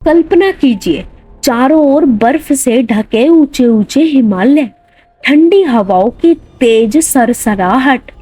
कल्पना कीजिए, चारों ओर बर्फ से ढके ऊंचे ऊंचे हिमालय, ठंडी हवाओं की तेज सरसराहट,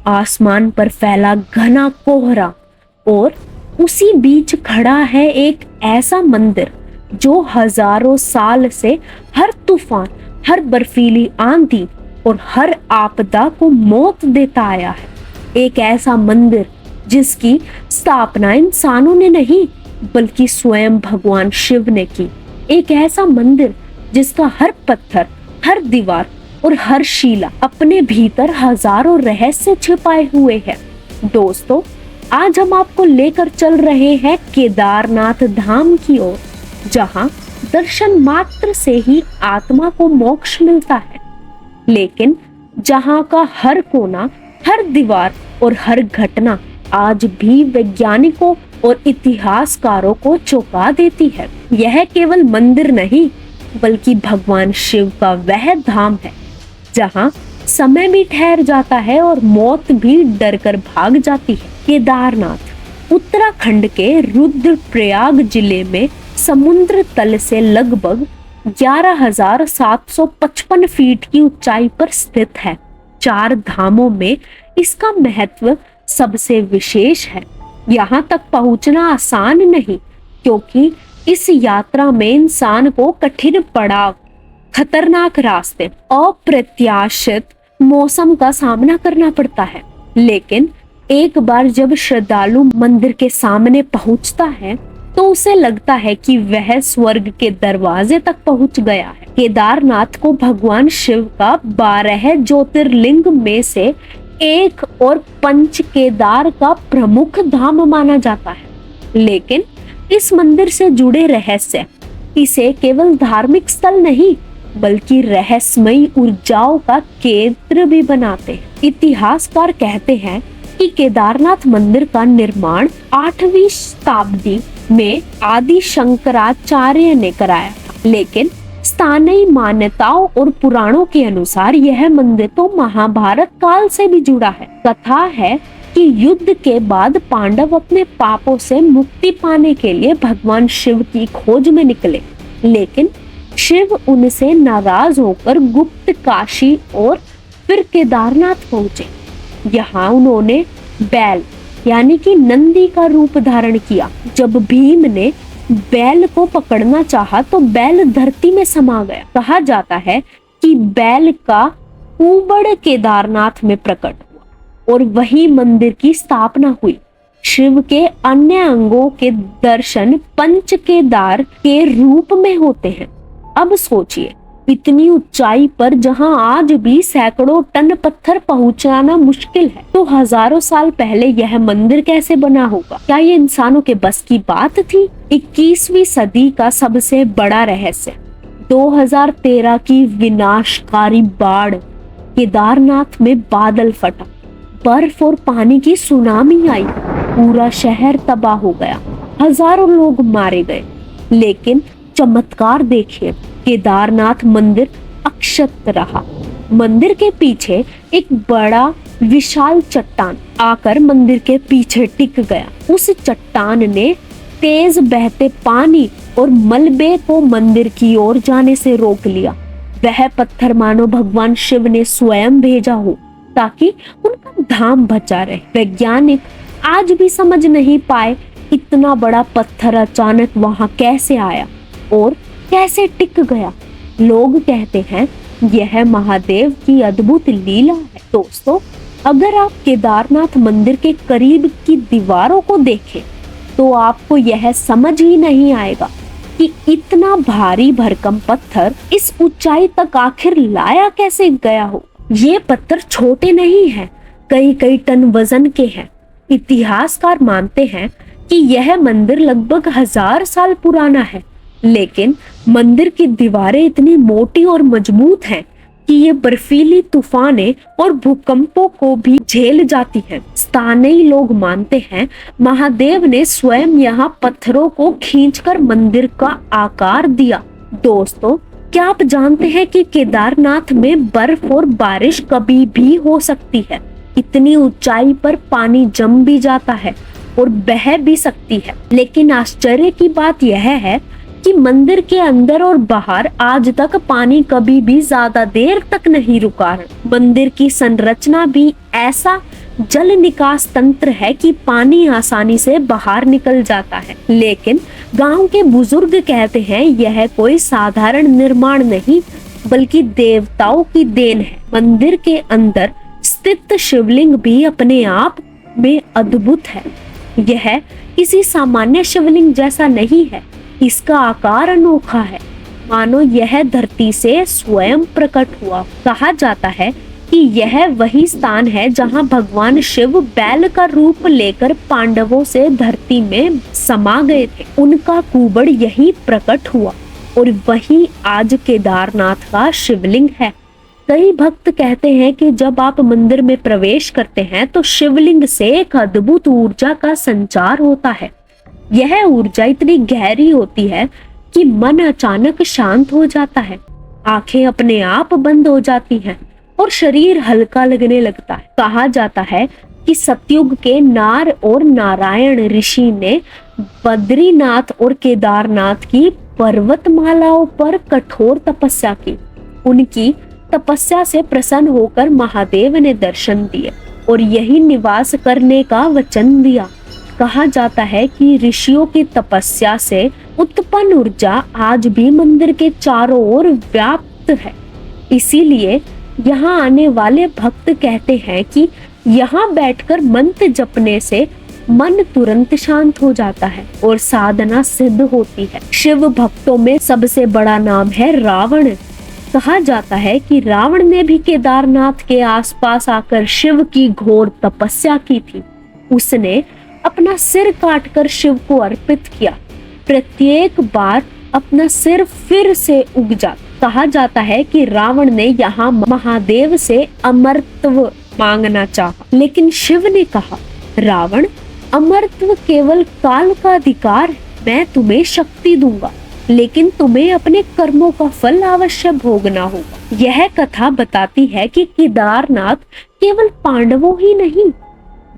आसमान पर फैला घना कोहरा, और उसी बीच खड़ा है एक ऐसा मंदिर जो हजारों साल से हर तूफान, हर बर्फीली आंधी और हर आपदा को मौत देता आया है। एक ऐसा मंदिर जिसकी स्थापना इंसानों ने नहीं बल्कि स्वयं भगवान शिव ने की। एक ऐसा मंदिर जिसका हर पत्थर, हर दीवार और हर शिला अपने भीतर हजारों रहस्य छिपाए हुए हैं। दोस्तों, आज हम आपको लेकर चल रहे हैं केदारनाथ धाम की ओर, जहां दर्शन मात्र से ही आत्मा को मोक्ष मिलता है, लेकिन जहां का हर कोना, हर दीवार और हर घटना आज भी वैज्ञानिकों और इतिहासकारों को चौंका देती है। यह केवल मंदिर नहीं बल्कि भगवान शिव का वह धाम है जहां समय भी ठहर जाता है और मौत भी डर कर भाग जाती है। केदारनाथ उत्तराखंड के रुद्रप्रयाग जिले में समुद्र तल से लगभग 11,755 फीट की ऊंचाई पर स्थित है। 4 धामों में इसका महत्व सबसे विशेष है। यहाँ तक पहुंचना आसान नहीं, क्योंकि इस यात्रा में इंसान को कठिन पड़ाव, खतरनाक रास्ते, अप्रत्याशित मौसम का सामना करना पड़ता है। लेकिन एक बार जब श्रद्धालु मंदिर के सामने पहुंचता है तो उसे लगता है कि वह स्वर्ग के दरवाजे तक पहुंच गया है। केदारनाथ को भगवान शिव का 12 ज्योतिर्लिंग में से एक और पंच केदार का प्रमुख धाम माना जाता है। लेकिन इस मंदिर से जुड़े रहस्य इसे केवल धार्मिक स्थल नहीं बल्कि रहस्यमयी ऊर्जाओं का केंद्र भी बनाते हैं। इतिहासकार कहते हैं कि केदारनाथ मंदिर का निर्माण 8वीं शताब्दी में आदि शंकराचार्य ने कराया था, लेकिन स्थानीय मान्यताओं और पुराणों के अनुसार यह मंदिर तो महाभारत काल से भी जुड़ा है। कथा है कि युद्ध के बाद पांडव अपने पापों से मुक्ति पाने के लिए भगवान शिव की खोज में निकले, लेकिन शिव उनसे नाराज होकर गुप्त काशी और फिर केदारनाथ पहुंचे। यहाँ उन्होंने बैल यानी कि नंदी का रूप धारण किया। जब भीम ने बैल को पकड़ना चाहा तो बैल धरती में समा गया। कहा जाता है कि बैल का ऊबड़ केदारनाथ में प्रकट हुआ और वही मंदिर की स्थापना हुई। शिव के अन्य अंगों के दर्शन पंच केदार के रूप में होते हैं। अब सोचिए, इतनी ऊंचाई पर जहां आज भी सैकड़ों टन पत्थर पहुंचाना मुश्किल है, तो हजारों साल पहले यह मंदिर कैसे बना होगा? क्या ये इंसानों के बस की बात थी? 21वीं सदी का सबसे बड़ा रहस्य 2013 की विनाशकारी बाढ़। केदारनाथ में बादल फटा, बर्फ और पानी की सुनामी आई, पूरा शहर तबाह हो गया, हजारों लोग मारे गए। लेकिन चमत्कार देखिए, केदारनाथ मंदिर अक्षत रहा। मंदिर के पीछे एक बड़ा विशाल चट्टान आकर मंदिर के पीछे टिक गया। उस चट्टान ने तेज बहते पानी और मलबे को मंदिर की ओर जाने से रोक लिया। वह पत्थर मानो भगवान शिव ने स्वयं भेजा हो ताकि उनका धाम बचा रहे। वैज्ञानिक आज भी समझ नहीं पाए इतना बड़ा पत्थर अचानक वहां कैसे आया और कैसे टिक गया। लोग कहते हैं यह महादेव की अद्भुत लीला है। दोस्तों, अगर आप केदारनाथ मंदिर के करीब की दीवारों को देखें तो आपको यह समझ ही नहीं आएगा कि इतना भारी भरकम पत्थर इस ऊंचाई तक आखिर लाया कैसे गया हो। ये पत्थर छोटे नहीं हैं, कई कई टन वजन के हैं। इतिहासकार मानते हैं कि यह मंदिर लगभग 1000 साल पुराना है, लेकिन मंदिर की दीवारें इतनी मोटी और मजबूत हैं कि ये बर्फीली तूफानें और भूकंपों को भी झेल जाती हैं। स्थानीय लोग मानते हैं महादेव ने स्वयं यहाँ पत्थरों को खींचकर मंदिर का आकार दिया। दोस्तों, क्या आप जानते हैं कि केदारनाथ में बर्फ और बारिश कभी भी हो सकती है? इतनी ऊंचाई पर पानी जम भी जाता है और बह भी सकती है। लेकिन आश्चर्य की बात यह है कि मंदिर के अंदर और बाहर आज तक पानी कभी भी ज्यादा देर तक नहीं रुका है। मंदिर की संरचना भी ऐसा जल निकास तंत्र है कि पानी आसानी से बाहर निकल जाता है। लेकिन गांव के बुजुर्ग कहते हैं यह कोई साधारण निर्माण नहीं बल्कि देवताओं की देन है। मंदिर के अंदर स्थित शिवलिंग भी अपने आप में अद्भुत है। यह किसी सामान्य शिवलिंग जैसा नहीं है, इसका आकार अनोखा है, मानो यह धरती से स्वयं प्रकट हुआ। कहा जाता है कि यह वही स्थान है जहां भगवान शिव बैल का रूप लेकर पांडवों से धरती में समा गए थे। उनका कुबड़ यही प्रकट हुआ और वही आज केदारनाथ का शिवलिंग है। कई भक्त कहते हैं कि जब आप मंदिर में प्रवेश करते हैं तो शिवलिंग से एक अद्भुत ऊर्जा का संचार होता है। यह ऊर्जा इतनी गहरी होती है कि मन अचानक शांत हो जाता है, आंखें अपने आप बंद हो जाती हैं और शरीर हल्का लगने लगता है। कहा जाता है कि सतयुग के नार और नारायण ऋषि ने बद्रीनाथ और केदारनाथ की पर्वतमालाओं पर कठोर तपस्या की। उनकी तपस्या से प्रसन्न होकर महादेव ने दर्शन दिए और यही निवास करने का वचन दिया। कहा जाता है कि ऋषियों की तपस्या से उत्पन्न ऊर्जा आज भी मंदिर के चारों ओर व्याप्त है। इसीलिए यहाँ आने वाले भक्त कहते हैं कि यहाँ बैठकर मंत्र जपने से मन तुरंत शांत हो जाता है और साधना सिद्ध होती है। शिव भक्तों में सबसे बड़ा नाम है रावण। कहा जाता है कि रावण ने भी केदारनाथ के आसपास आकर शिव की घोर तपस्या की थी। उसने अपना सिर काटकर शिव को अर्पित किया। प्रत्येक बार अपना सिर फिर से उग जाता। कहा जाता है कि रावण ने यहाँ महादेव से अमरत्व मांगना चाहा, लेकिन शिव ने कहा, रावण, अमरत्व केवल काल का अधिकार है। मैं तुम्हें शक्ति दूंगा, लेकिन तुम्हें अपने कर्मों का फल अवश्य भोगना होगा। यह कथा बताती है कि केदारनाथ केवल पांडवों ही नहीं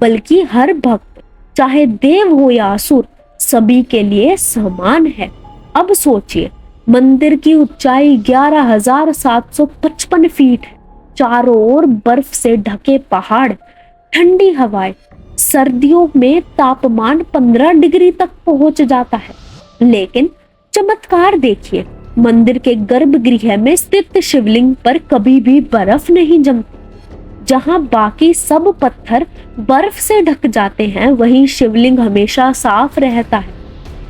बल्कि हर भक्त, चाहे देव हो या असुर, सभी के लिए समान है। अब सोचिए, मंदिर की ऊंचाई 11,755 फीट है। चारों ओर बर्फ से ढके पहाड़, ठंडी हवाएं, सर्दियों में तापमान 15 डिग्री तक पहुंच जाता है। लेकिन चमत्कार देखिए, मंदिर के गर्भगृह में स्थित शिवलिंग पर कभी भी बर्फ नहीं जमती। जहां बाकी सब पत्थर बर्फ से ढक जाते हैं, वहीं शिवलिंग हमेशा साफ रहता है।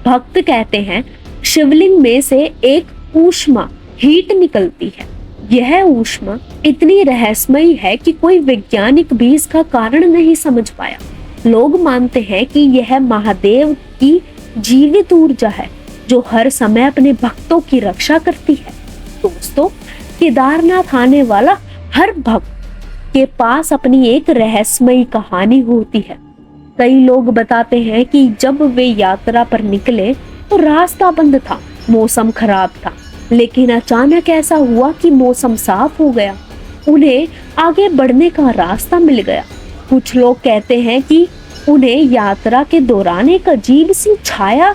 भक्त कहते हैं शिवलिंग में से एक ऊष्मा हीट निकलती है। यह ऊष्मा इतनी रहस्यमयी है कि कोई वैज्ञानिक भी इसका कारण नहीं समझ पाया। लोग मानते हैं कि यह महादेव की जीवित ऊर्जा है जो हर समय अपने भक्तों की रक्षा करती है। दोस्तों, केदारनाथ आने वाला हर भक्त के पास अपनी एक रहस्यमयी कहानी होती है। कई लोग बताते हैं कि जब वे यात्रा पर निकले तो रास्ता बंद था, मौसम खराब था, लेकिन अचानक ऐसा हुआ कि मौसम साफ हो गया। उन्हें आगे बढ़ने का रास्ता मिल गया। कुछ लोग कहते हैं कि उन्हें यात्रा के दौरान एक अजीब सी छाया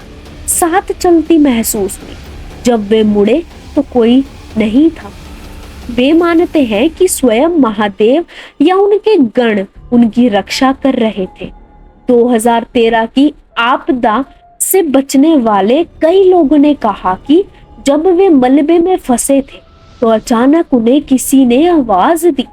साथ चलती महसूस हुई। जब वे मुड़े तो कोई नहीं था। वे मानते हैं कि स्वयं महादेव या उनके गण उनकी रक्षा कर रहे थे। 2013 की आपदा से बचने वाले कई लोगों ने कहा कि जब वे मलबे में फंसे थे तो अचानक उन्हें किसी ने आवाज दी,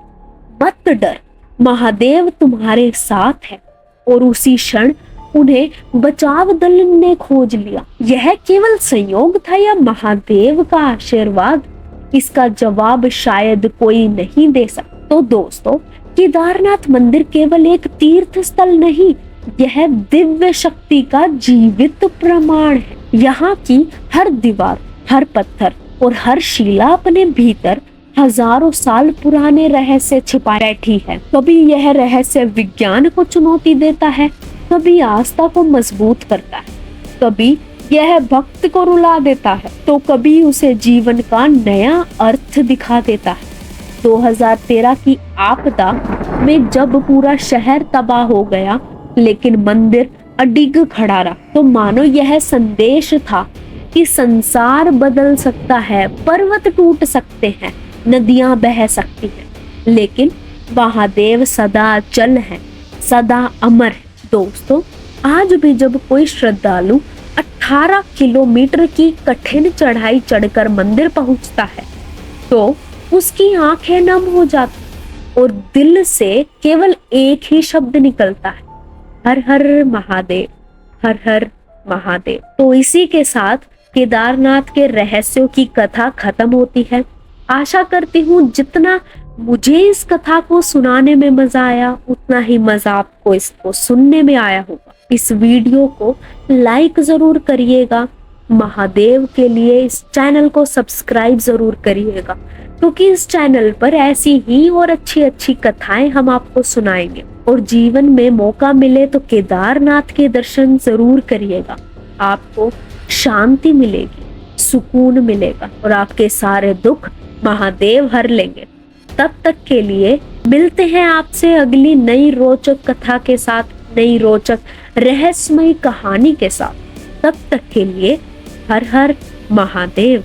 मत डर, महादेव तुम्हारे साथ है। और उसी क्षण उन्हें बचाव दल ने खोज लिया। यह केवल संयोग था या महादेव का आशीर्वाद? इसका जवाब शायद कोई नहीं दे सकता। तो दोस्तों, केदारनाथ मंदिर केवल एक तीर्थ स्थल नहीं, यह दिव्य शक्ति का जीवित प्रमाण है। यहाँ की हर दीवार, हर पत्थर और हर शिला अपने भीतर हजारों साल पुराने रहस्य छिपा बैठी है। कभी यह रहस्य विज्ञान को चुनौती देता है, कभी आस्था को मजबूत करता है, कभी यह भक्त को रुला देता है, तो कभी उसे जीवन का नया अर्थ दिखा देता है। 2013 की आपदा में जब पूरा शहर तबाह हो गया, लेकिन मंदिर अडिग खड़ा रहा। तो मानो यह संदेश था कि संसार बदल सकता है, पर्वत टूट सकते हैं, नदियां बह सकती हैं, लेकिन महादेव सदा अचल है, सदा अमर है। दोस्तों, आज भी जब कोई श्रद्धालु 18 किलोमीटर की कठिन चढ़ाई चढ़कर मंदिर पहुंचता है तो उसकी आंखें नम हो जाती और दिल से केवल एक ही शब्द निकलता है, हर हर महादेव, हर हर महादेव। तो इसी के साथ केदारनाथ के रहस्यों की कथा खत्म होती है। आशा करती हूँ जितना मुझे इस कथा को सुनाने में मजा आया उतना ही मजा आपको इसको सुनने में आया होगा। इस वीडियो को लाइक जरूर करिएगा, महादेव के लिए इस चैनल को सब्सक्राइब जरूर करिएगा, क्योंकि इस चैनल पर ऐसी ही और अच्छी अच्छी कथाएं हम आपको सुनाएंगे। और जीवन में मौका मिले तो केदारनाथ के दर्शन जरूर करिएगा, आपको शांति मिलेगी, सुकून मिलेगा और आपके सारे दुख महादेव हर लेंगे। तब तक के लिए मिलते हैं आपसे अगली नई रोचक कथा के साथ, नई रोचक रहस्यमयी कहानी के साथ। तब तक के लिए हर हर महादेव।